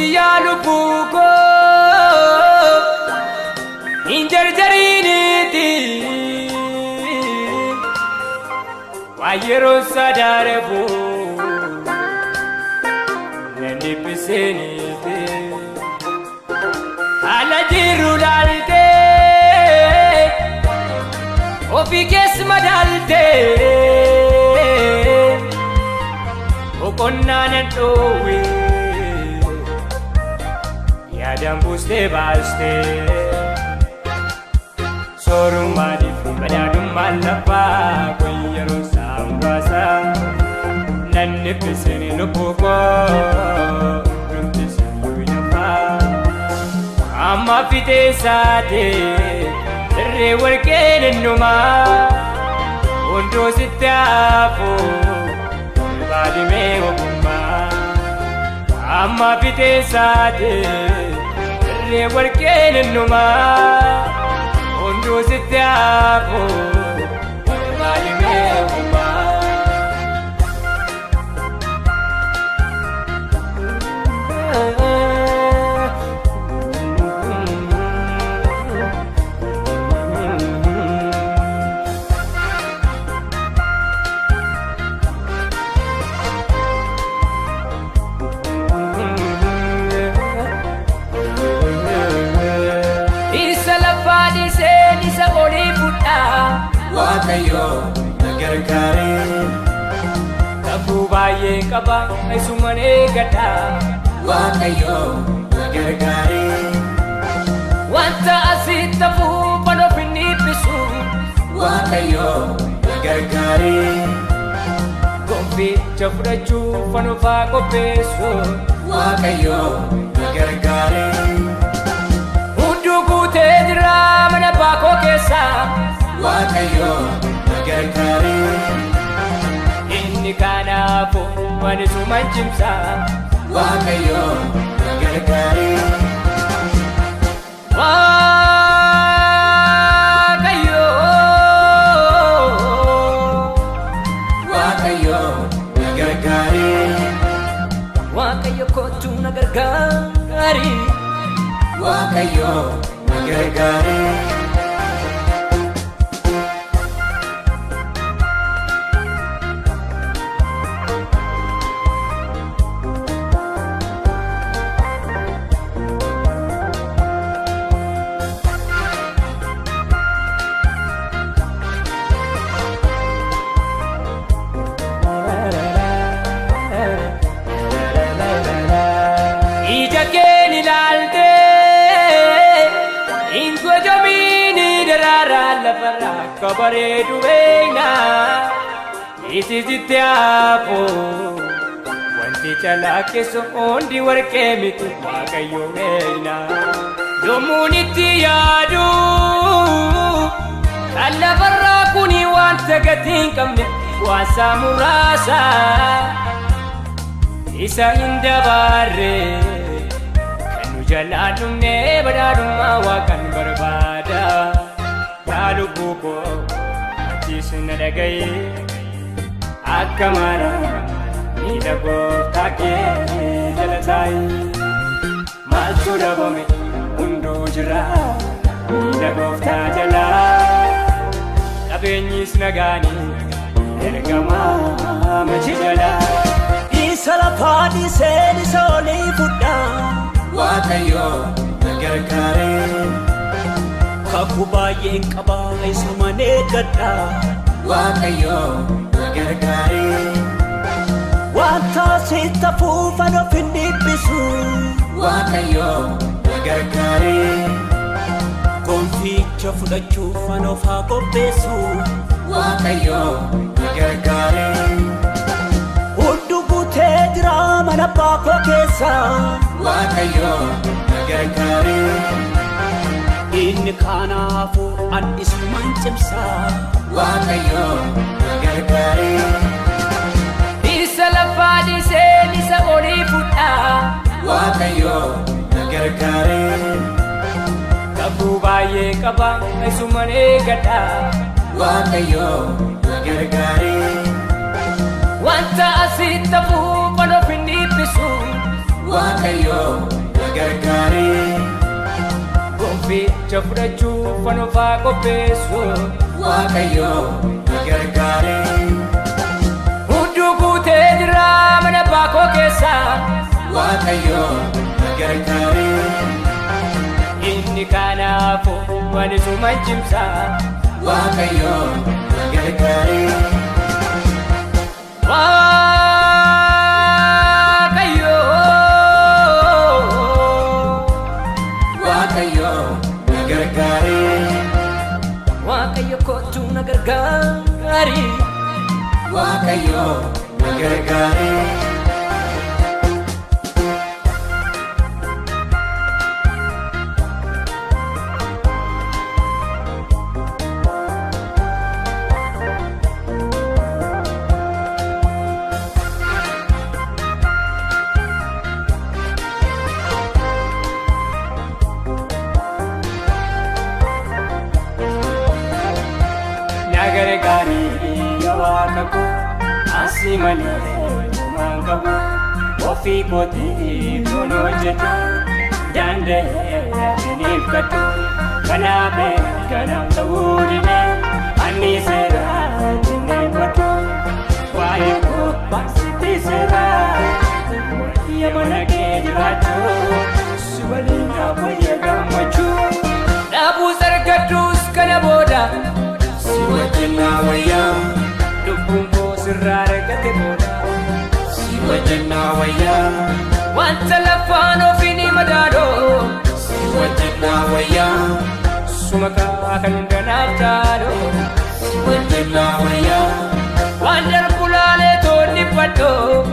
Siyalu buko injarjariniti wayero sadarebu nandi piseniti ala jiru dalte ofikes madalte okonna nandowe Yadam buste baste Sorum madi badadum malapa Koyero sambasa Nanne piseni lupuko Rumtisi yuyapa Amma fite sate Re warkene numa Undo sitafu Badi me wabumba Amma fite sate Re warkene numa Undo sitafu Badi me wabumba Wakayo nagargare Tabu baye kaba sumane gata Wakayo nagargare Wanta asitafu pano pinipisu Wakayo nagargare Gombi chafurachu pano fago peso Wakayo nagargare Udugu tedra mana bako kesa Wakayo nagargare Inni kanafu wani sumanchimsa Wakayo nagargare Wakayo Wakayo nagargare Wakayo kotu nagargare Wakayo nagargare Kabare duena isi jityapo wanti chala keso ondi warke mitu wakayo meina domuniti yadu alla barra kuni wanta gatin kamne wasa murasa isa inda barre kanu jaladumne badadumma wakan barbada Lalu buko Atisna dagai Akamara Nidago take Jalasai Malsura bome Undo jira Nidago tajala Kabenyis nagani Ergama Majidala Isala padi seni soli fuda Wakayo Nagargare Kakubaye kaba sumane gada Wakayo nagargare Wanta sitafu fano pinipisu Wakayo nagargare Konficha fudachu fano fago besu Wakayo nagargare Udugu tedra manapako kesa Wakayo nagargare Inni kanafu an isumanchimsa Wakayo nagargare Isa lafadi se nisa ori futa Wakayo nagargare Kabu baye kaba sumane gata Wakayo nagargare Wanta asitafu pano pinipisu Wakayo qooda fudhachuu fanofaa qopheessu Waaqayyo gargaare Hudduu guutee jira mana baakoo keessa Waaqayyo gargaare Inni kanaafu waan isuma cimsa Waaqayyo gargaare Waaqayyo Waaqayyo gargaare Waaqayyo kootu na gargaari Waaqayyo gargaare Nagargari yawakaku asimani mangabu ofi koti dono jetu dande nifkatu kanabe kanam tawurine ani sera nifkatu waiko basiti sera yamanage jiratu siwalinga wayaga machu dabu sarkatus kanaboda Siwajjina wayyaa Lubbuunko sirraa argate booda Siwajjina wayyaa Wanta lafaan ofiin madaadoo Siwajjina wayyaa Sumakaa kan ganaaf taadoo Siwajjina wayyaa Waan darbu laalee toonni badoo